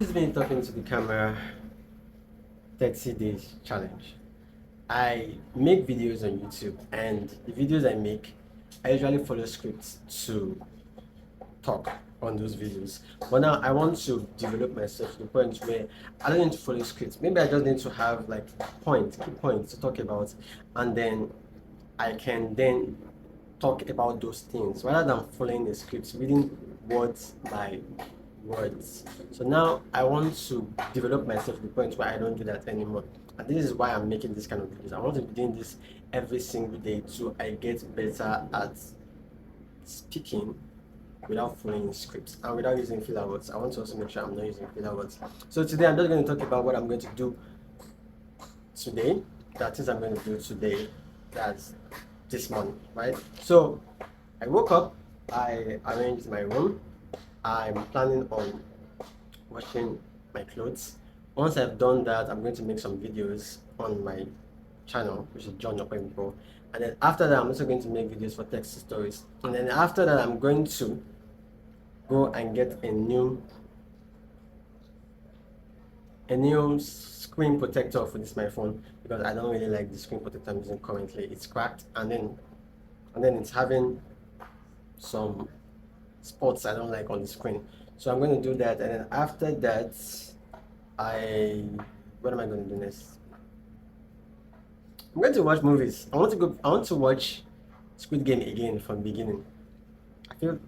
This has been talking to the camera 30 days challenge. I make videos on YouTube, and the videos I make, I usually follow scripts to talk on those videos. But now I want to develop myself to the point where I don't need to follow scripts. Maybe I just need to have like key points to talk about, and then I can then talk about those things rather than following the scripts, reading words by words. So now I want to develop myself to the point where I don't do that anymore. And this is why I'm making this kind of videos. I want to be doing this every single day so I get better at speaking without following scripts and without using filler words. I want to also make sure I'm not using filler words. So today I'm just going to talk about what I'm going to do today. That is I'm going to do today. That's this morning, right? So I woke up, I arranged my room. I'm planning on washing my clothes. Once I've done that, I'm going to make some videos on my channel, which is John Opemipo. And then after that, I'm also going to make videos for text stories. And then after that, I'm going to go and get a new screen protector for this my phone, because I don't really like the screen protector I'm using currently. It's cracked, and then it's having some spots I don't like on the screen. So I'm going to do that, and then after that, what am I going to do next? I'm going to watch movies. I want to watch Squid Game again from the beginning. I feel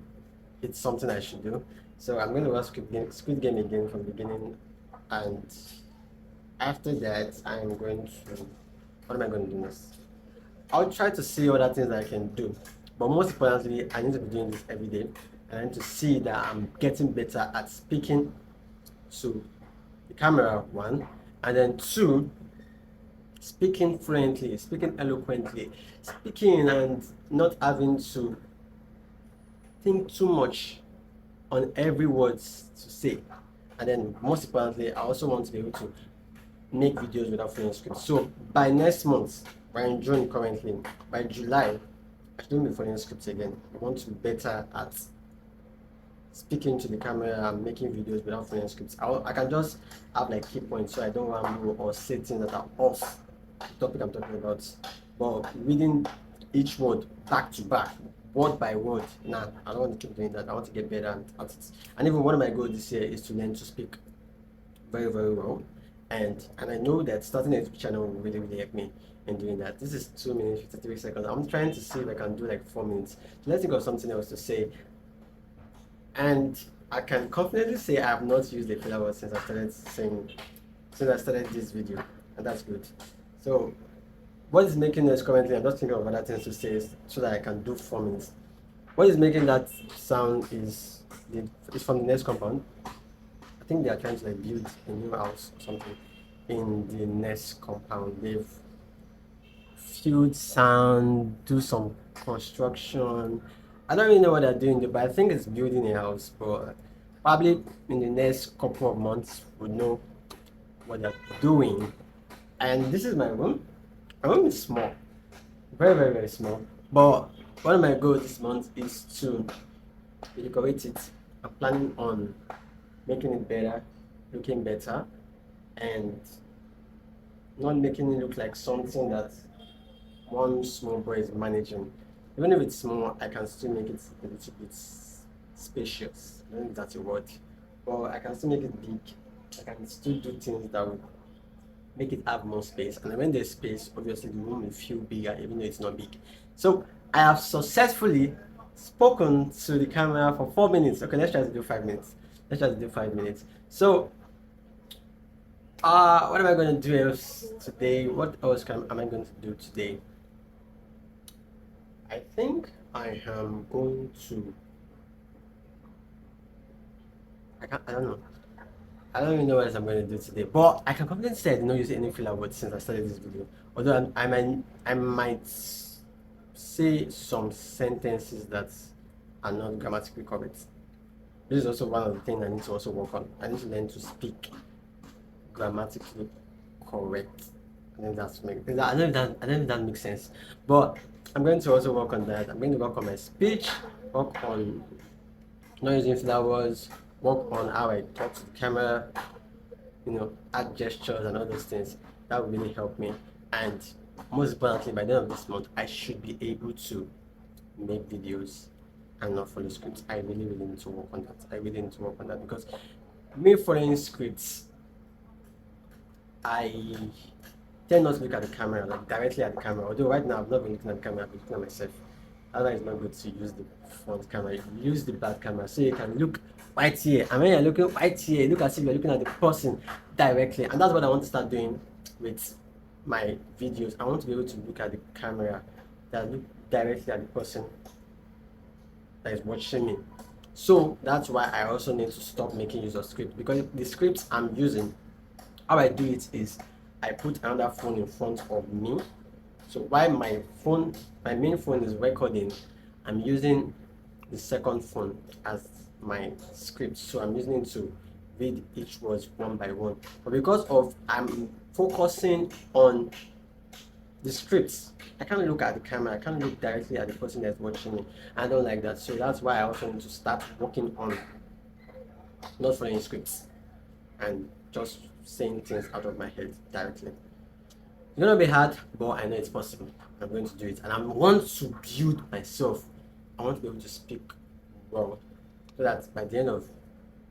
it's something I should do. So I'm going to watch Squid Game again from the beginning, and after that, I'm going to. What am I going to do next? I'll try to see other things I can do, but most importantly, I need to be doing this every day, and I need to see that I'm getting better at speaking to the camera, one, and then two, speaking fluently, speaking eloquently, speaking and not having to think too much on every word to say. And then most importantly, I also want to be able to make videos without following scripts. So by next month, we're in June currently, by July, I shouldn't be following scripts again. I want to be better at speaking to the camera and making videos without following scripts. I can just have like key points so I don't ramble or say things that are off the topic I'm talking about. But reading each word back to back, word by word, nah, I don't want to keep doing that. I want to get better at it. And even one of my goals this year is to learn to speak very, very well. And I know that starting a YouTube channel will really, really help me in doing that. This is 2 minutes 53 seconds. I'm trying to see if I can do like 4 minutes. So let's think of something else to say. And I can confidently say I have not used a filler word since I started this video, and that's good. So what is making this currently, I'm just thinking of other things to say so that I can do 4 minutes. What is making that sound is from the next compound. I think they are trying to like build a new house or something in the next compound. They've filled sound, do some construction. I don't really know what they're doing, but I think it's building a house. But probably in the next couple of months, we'll know what they're doing. And this is my room. My room is small, very, very, very small. But one of my goals this month is to decorate it. I'm planning on making it better, looking better, and not making it look like something that one small boy is managing. Even if it's small, I can still make it a little bit spacious. I don't know if that's a word, but I can still make it big. I can still do things that will make it have more space. And when there's space, obviously the room will feel bigger, even though it's not big. So I have successfully spoken to the camera for 4 minutes. Okay, let's try to do 5 minutes. Let's try to do 5 minutes. So what am I going to do else today? What else am I going to do today? I think I am going to. I don't know. I don't even know what I'm going to do today. But I can confidently say I did not use any filler words since I started this video. Although I might say some sentences that are not grammatically correct. This is also one of the things I need to also work on. I need to learn to speak grammatically correct. I don't know if that makes sense. But I'm going to also work on that. I'm going to work on my speech, work on not using filler words, work on how I talk to the camera, add gestures and all those things. That will really help me. And most importantly, by the end of this month, I should be able to make videos and not follow scripts. I really need to work on that. I really need to work on that because me following scripts, I tend not to look at the camera, like directly at the camera. Although right now I've not been looking at the camera, I've been looking at myself. Otherwise, it's not good to use the front camera. You use the back camera so you can look right here. And when you're looking right here, look as if you're looking at the person directly. And that's what I want to start doing with my videos. I want to be able to look at the camera that look directly at the person that is watching me. So that's why I also need to stop making use of scripts, because the scripts I'm using, how I do it is I put another phone in front of me. So while my main phone is recording, I'm using the second phone as my script. So I'm using it to read each word one by one. But because of I'm focusing on the scripts, I can't look at the camera, I can't look directly at the person that's watching me. I don't like that. So that's why I also need to start working on not following scripts and just saying things out of my head directly. It's gonna be hard, but I know it's possible. I'm going to do it, and I want to build myself. I want to be able to speak well, so that by the end of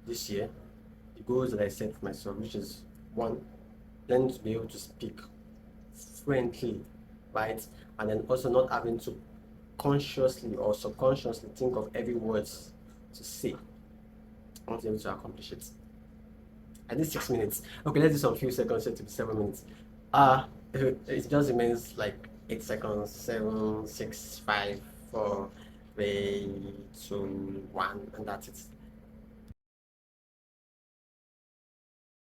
this year, the goals that I set for myself, which is one, then to be able to speak fluently, right, and then also not having to consciously or subconsciously think of every word to say. I want to be able to accomplish it. I did 6 minutes. Okay, let's do some few seconds so to be 7 minutes. It just remains like 8 seconds. 7, 6, 5, 4, 3, 2, 1, and that's it.